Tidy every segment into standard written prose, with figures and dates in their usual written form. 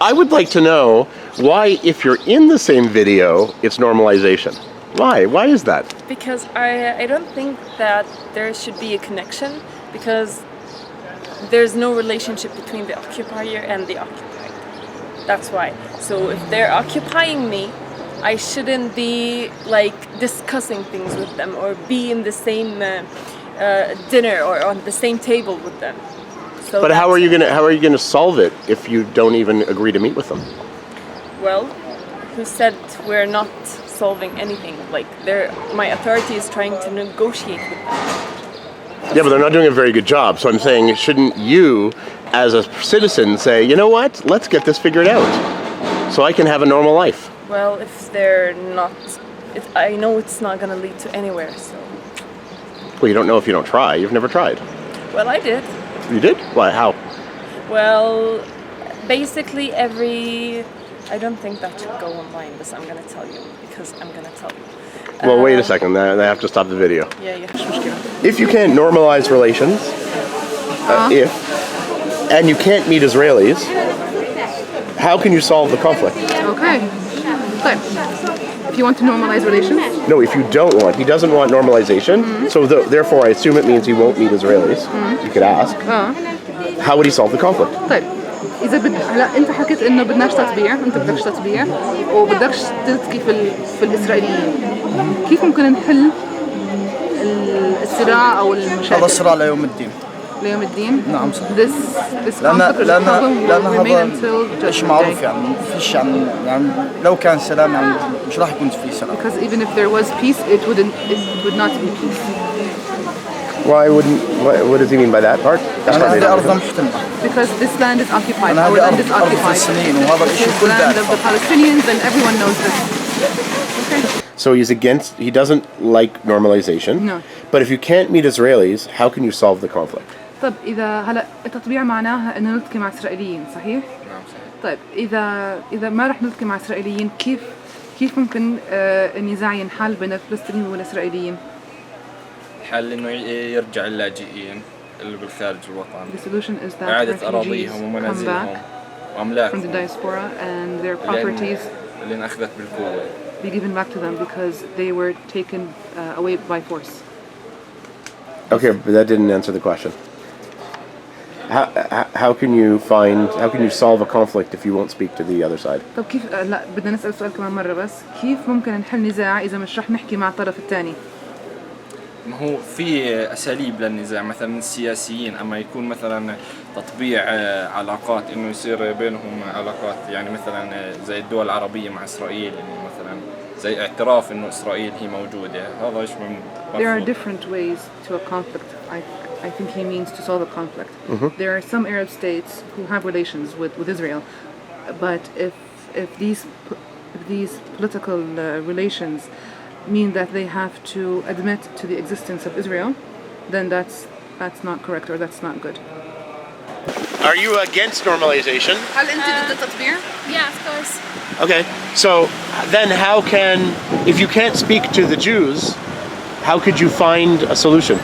I would like to know why, if you're in the same video, it's normalization. Why? Why is that? Because I don't think that there should be a connection, because there's no relationship between the occupier and the occupied. That's why. So if they're occupying me, I shouldn't be like discussing things with them or be in the same dinner or on the same table with them. So but how are you gonna solve it if you don't even agree to meet with them? Well, who said we're not solving anything? Like my authority is trying to negotiate with them. Yeah, but they're not doing a very good job. So I'm saying, shouldn't you, as a citizen, say, you know what? Let's get this figured out, so I can have a normal life. Well, if they're not, I know it's not gonna lead to anywhere. So. Well, you don't know if you don't try. You've never tried. Well, I did. You did? Why? How? Well, basically I don't think that should go online, but I'm gonna tell you because I'm gonna tell you. Well, wait a second. I have to stop the video. Yeah. If you can't normalize relations, and you can't meet Israelis, how can you solve the conflict? Okay. Good. If you want to normalize relations? No, if you don't want. He doesn't want normalization, so therefore I assume it means he won't meet Israelis. You could ask. How would he solve the conflict? طيب إذا هلا أنت حكيت إنه بدناش تطبيع، أنت بدكش تطبيع، وبدكش تلتقي في الإسرائيليين. كيف ممكن نحل الصراع أو المشاكل؟ هذا الصراع ليوم الدين. ليوم الدين؟ نعم صح. This conflict will remain until إيش معروف يعني فيش يعني لو كان سلام يعني مش راح يكون في سلام. Because even if there was peace, it would not be peace. Why wouldn't? What does he mean by that part? هذه أرض محتلة. Because this land is occupied. Our land is occupied. This is the land of the Palestinians, and everyone knows this. Okay. So he doesn't like normalization. No. But if you can't meet Israelis, how can you solve the conflict? طب إذا هلا التطبيع معناها إنه نلتقي مع إسرائيليين، صحيح؟ نعم صحيح. طيب إذا ما رح نلتقي مع إسرائيليين، كيف ممكن النزاع ينحل بين الفلسطينيين والإسرائيليين؟ الحل إنه يرجع اللاجئين اللي بالخارج الوطن. The solution is that إعادة أراضيهم ومنازلهم وأملاكهم. from the diaspora and their properties اللي انأخذت بالقوة. be given back to them because they were taken away by force. Okay, but that didn't answer the question. How can you solve a conflict if you won't speak to the other side? طب كيف لا بدنا نسأل سؤال كمان مرة بس كيف ممكن نحل نزاع إذا مش رح نحكي مع الطرف الثاني؟ ما هو في أساليب للنزاع مثلا السياسيين أما يكون مثلا تطبيع علاقات إنه يصير بينهم علاقات يعني مثلا زي الدول العربية مع إسرائيل إنه مثلا زي اعتراف إنه إسرائيل هي موجودة هذا إيش مرفوض. There are different ways to a conflict. I think he means to solve a conflict. There are some Arab states who have relations with Israel, but if these political relations mean that they have to admit to the existence of Israel, then that's not correct or that's not good. Are you against normalization? هل أنت ضد التطبيع؟ Yeah, of course. Okay, so then if you can't speak to the Jews, how could you find a solution?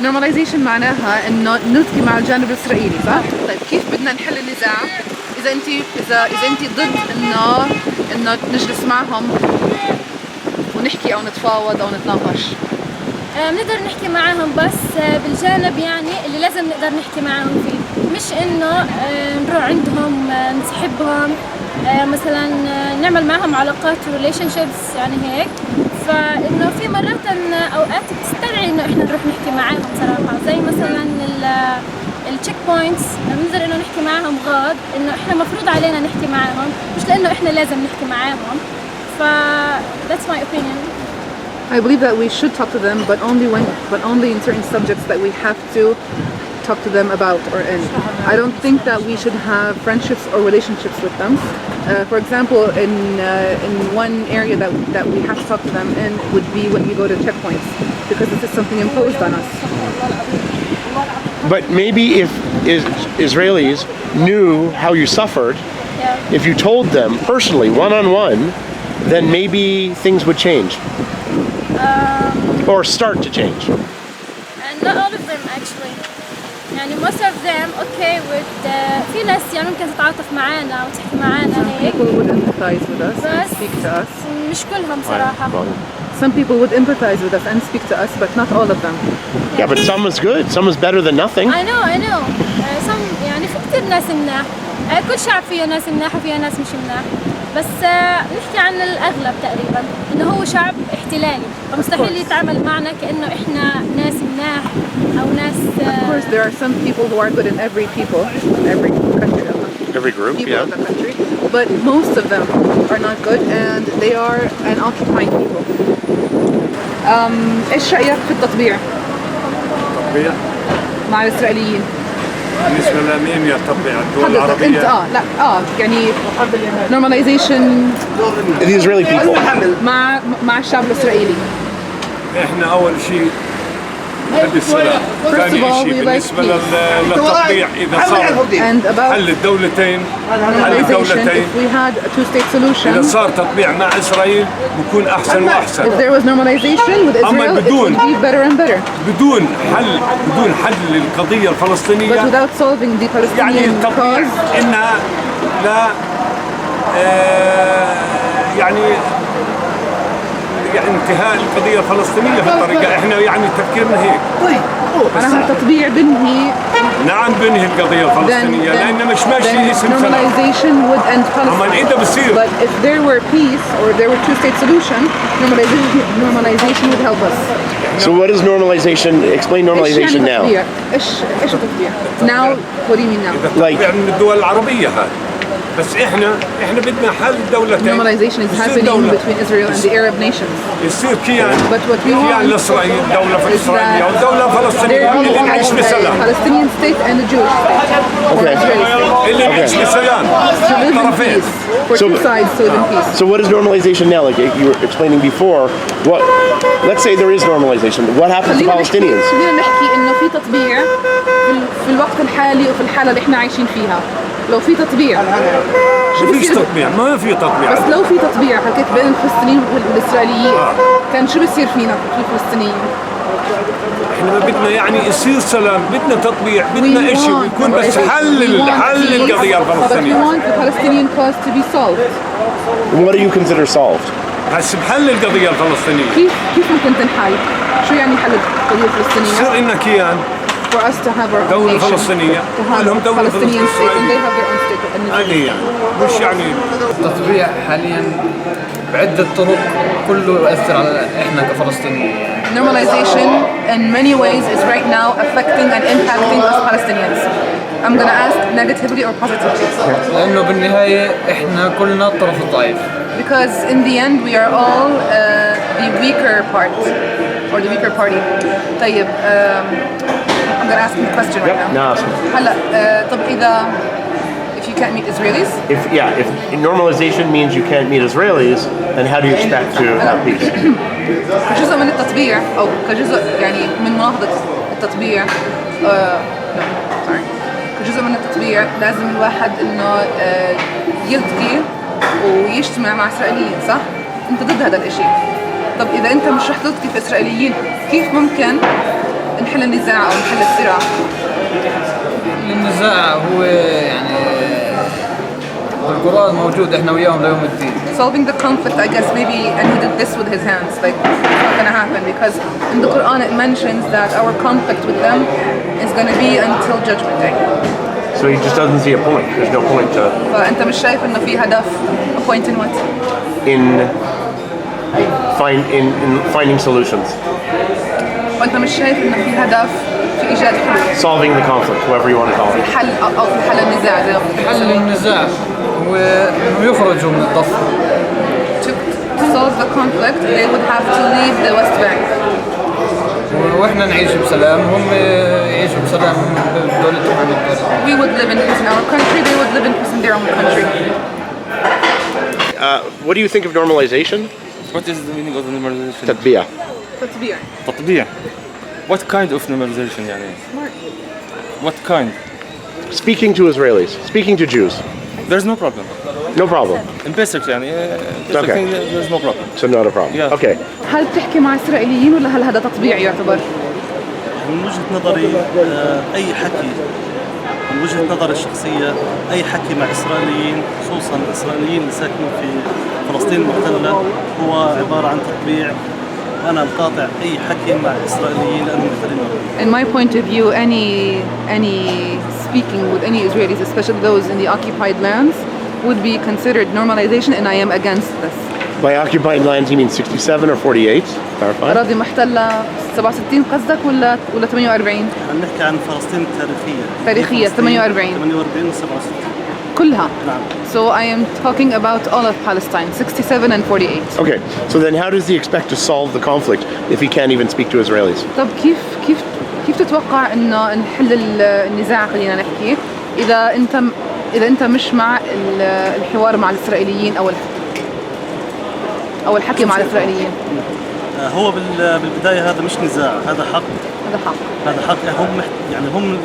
Normalization معناها إنه نلتقي مع الجانب الإسرائيلي، صح؟ طيب كيف بدنا نحل النزاع؟ إذا أنت ضد إنه نجلس معهم ونحكي أو نتفاوض أو نتناقش. بنقدر نحكي معاهم بس بالجانب يعني اللي لازم نقدر نحكي معاهم فيه، مش إنه نروح عندهم نسحبهم مثلا نعمل معهم علاقات relationships يعني هيك. فإنه في مرات أوقات بتستدعي إنه إحنا نروح نحكي معاهم صراحة، زي مثلا التشيك بوينتس بنقدر إنه نحكي معاهم غاد إنه إحنا مفروض علينا نحكي معاهم مش لأنه إحنا لازم نحكي معاهم. that's my opinion. I believe that we should talk to them, but only in certain subjects that we have to talk to them about or in. I don't think that we should have friendships or relationships with them. For example, in one area that we have to talk to them in would be when we go to checkpoints, because this is something imposed on us. But maybe if Israelis knew how you suffered, if you told them personally, one-on-one, then maybe things would change. Or start to change. And not all of them actually. يعني most of them okay with في ناس يعني ممكن تتعاطف معانا وتحكي معانا هيك People would empathize with us and بس speak to us. مش كلهم صراحة. Some people would empathize with us and speak to us, but not all of them. Yeah, but some is good. Some is better than nothing. I know. some يعني في كتير ناس مناح. كل شعب فيه ناس مناح وفيه ناس مش مناح. بس نحكي عن الأغلب تقريبا إنه هو شعب احتلالي فمستحيل يتعامل معنا كأنه إحنا ناس مناح أو ناس. Of course, there are some people who are good in every country. Every group, People yeah. of the country, but most of them are not good, and they are an occupying people. إيش رأيك في التطبيع تطبيع مع الإسرائيليين؟ بالنسبة لمين يطبع الدول حضرتك العربية؟ أنت لا يعني normalization The Israeli people. مع الشعب الإسرائيلي. احنا أول شيء نحب السلام. First of ثاني all, شيء we like بالنسبة peace. للتطبيع إذا صار And about حل الدولتين normalization, if we had a two-state solution, إذا صار تطبيع مع إسرائيل بكون أحسن if وأحسن. there was normalization with أما Israel, it بدون- would be better and better. بدون حل للقضية But الفلسطينية without solving the يعني Palestinian التطبيع cause, إنها لا يعني انتهاء القضية الفلسطينية بالطريقة احنا يعني تفكيرنا هيك. معناها التطبيع بنهي نعم بنهي القضية الفلسطينية لأن مش ماشي اسم سلام. normalization would end أما Palestine. إذا بصير But if there were peace or there were two-state solution, normalization would help us. So what is normalization? Explain إيش normalization يعني now. تطبيع؟ إيش التطبيع؟ Now, what do you mean now? تطبيع من الدول العربية هذا بس احنا بدنا حل دولتين. Normalization is يصير happening دولة. between Israel and the Arab nations. يصير كيان But what we كيان want لإسرائيل دولة is إسرائيلية that والدولة there الفلسطينية be اللي نعيش a بسلام. Palestinian state and a Jewish state. Or Okay. Israeli state. اللي نعيش بسلام. To live in طرفين. peace. For So- two sides to live in peace. So what is normalization now? Like you were explaining before, what? Let's say there is normalization. What happens to Palestinians? خلينا نحكي انه في تطبيع في الوقت الحالي وفي الحالة اللي احنا عايشين فيها. لو في تطبيع شو ما فيش بصير؟ تطبيع ما في تطبيع. بس لو في تطبيع حكيت بين الفلسطينيين والإسرائيليين كان شو بصير فينا في الفلسطينيين؟ احنا بدنا يعني يصير سلام بدنا تطبيع بدنا اشي ويكون بس حل القضية But we الفلسطينية. want the Palestinian cause to be solved. What do you consider solved? بس بحل القضية الفلسطينية كيف ممكن تنحل؟ شو يعني حل القضية الفلسطينية؟ يصير إننا كيان For us to have our own دولة nation. فلسطينية To have لهم دولة Palestinian state and they فلسطينية have their own state. هذه يعني مش يعني التطبيع حاليا بعدة طرق كله يؤثر على احنا كفلسطينيين. Normalization in many ways is right now affecting and impacting us Palestinians. I'm gonna ask negatively or positively. لأنه بالنهاية احنا كلنا الطرف الضعيف. Because in the end we are all the weaker part or the weaker party. طيب I'm gonna ask you a question right now. No. هلا طب إذا if you can't meet Israelis If normalization means you can't meet Israelis, then how do you expect to have peace? كجزء من التطبيع أو كجزء يعني من مناهضة التطبيع كجزء من التطبيع لازم الواحد إنه يلتقي ويجتمع مع إسرائيليين صح؟ أنت ضد هذا الإشي. طب إذا أنت مش رح تلتقي في إسرائيليين كيف ممكن نحل النزاع أو نحل الصراع؟ النزاع هو يعني القرآن موجود احنا وياهم ليوم الدين. Solving the conflict, I guess maybe, and he did this with his hands. Like, it's not gonna happen because in the Quran it mentions that our conflict with them is gonna be until Judgment Day. So he just doesn't see a point. There's no point to فأنت مش شايف إنه في هدف a point in what? in finding solutions, وأنت مش شايف إنه في هدف في إيجاد حلول solving the conflict, whoever you want to call it. حل أو في حل النزاع زي ما قلت. حل النزاع هو انه يخرجوا من الضفة. To solve the conflict, they would have to leave the West Bank. واحنا نعيش بسلام هم يعيشوا بسلام بدولتهم عن الدولة. We would live in peace in our country, they would live in peace in their own country. What do you think of normalization? What is the meaning of normalization? تطبيع. تطبيع. تطبيع. What kind of normalization يعني? What kind? Speaking to Israelis, speaking to Jews, There's no problem. no problem. In basic يعني Okay. there's no problem. So not a problem. Yeah. Okay. هل بتحكي مع إسرائيليين ولا هل هذا تطبيع يعتبر؟ من وجهة نظري أي حكي من وجهة نظري الشخصية أي حكي مع إسرائيليين خصوصا الإسرائيليين اللي ساكنين في فلسطين المحتلة هو عبارة عن تطبيع. أنا مقاطع أي حكي مع إسرائيليين لأنهم محتلين أرض. In my point of view, any speaking with any Israelis, especially those in the occupied lands, would be considered normalization, and I am against this. By occupied lands, you mean 67 or 48? Clarify. أراضي محتلة 67 قصدك ولا 48؟ نحكي عن فلسطين التاريخية. تاريخية 48. 48 و 67. كلها. نعم. So I am talking about all of Palestine, 67 and 48. Okay, so then how does he expect to solve the conflict if he can't even speak to Israelis? طب كيف تتوقع إنه نحل النزاع، خلينا نحكي، إذا أنت مش مع الحوار مع الإسرائيليين أو الحكي مع الإسرائيليين؟ هو بالبداية هذا مش نزاع، هذا حق. هذا حق هم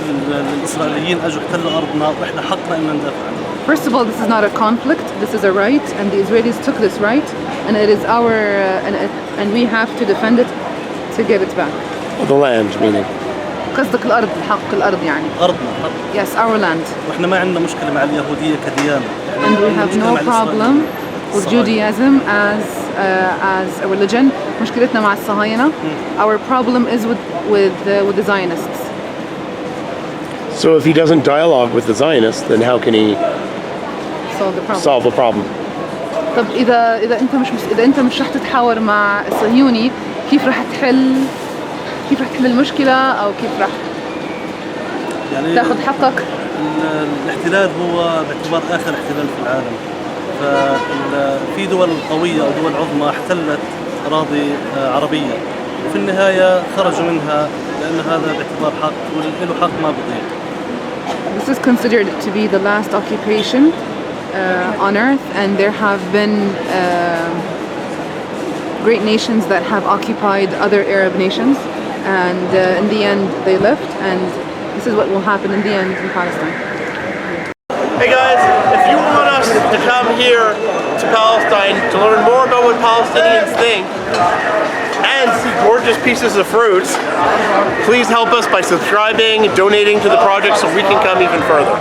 الإسرائيليين أجوا احتلوا أرضنا وإحنا حقنا إن ندافع عنها. First of all, this is not a conflict. This is a right, and the Israelis took this right, and it is our and we have to defend it to get it back. The land, meaning? قصدك الأرض، الأرض يعني. أرضنا. Yes, our land. وإحنا ما عندنا مشكلة مع اليهودية كديانة. And we have no problem with Judaism as a religion. مشكلتنا مع الصهاينة. Our problem is with the Zionists. So if he doesn't dialogue with the Zionists, then how can he solve the problem? طب إذا أنت مش رح تتحاور مع الصهيوني، كيف رح تحل المشكلة أو كيف رح تاخذ حقك؟ الاحتلال هو باعتبار آخر احتلال في العالم. ففي دول قوية أو دول عظمى احتلت أراضي عربية وفي النهاية خرجوا منها لأن هذا باعتبار حق وله حق ما بضيع. This is considered to be the last occupation on earth, and there have been great nations that have occupied other Arab nations, and in the end they left, and this is what will happen in the end in Palestine. Hey guys, if you want us to come here to Palestine to learn more about what Palestinians think and see gorgeous pieces of fruit, please help us by subscribing and donating to the project so we can come even further.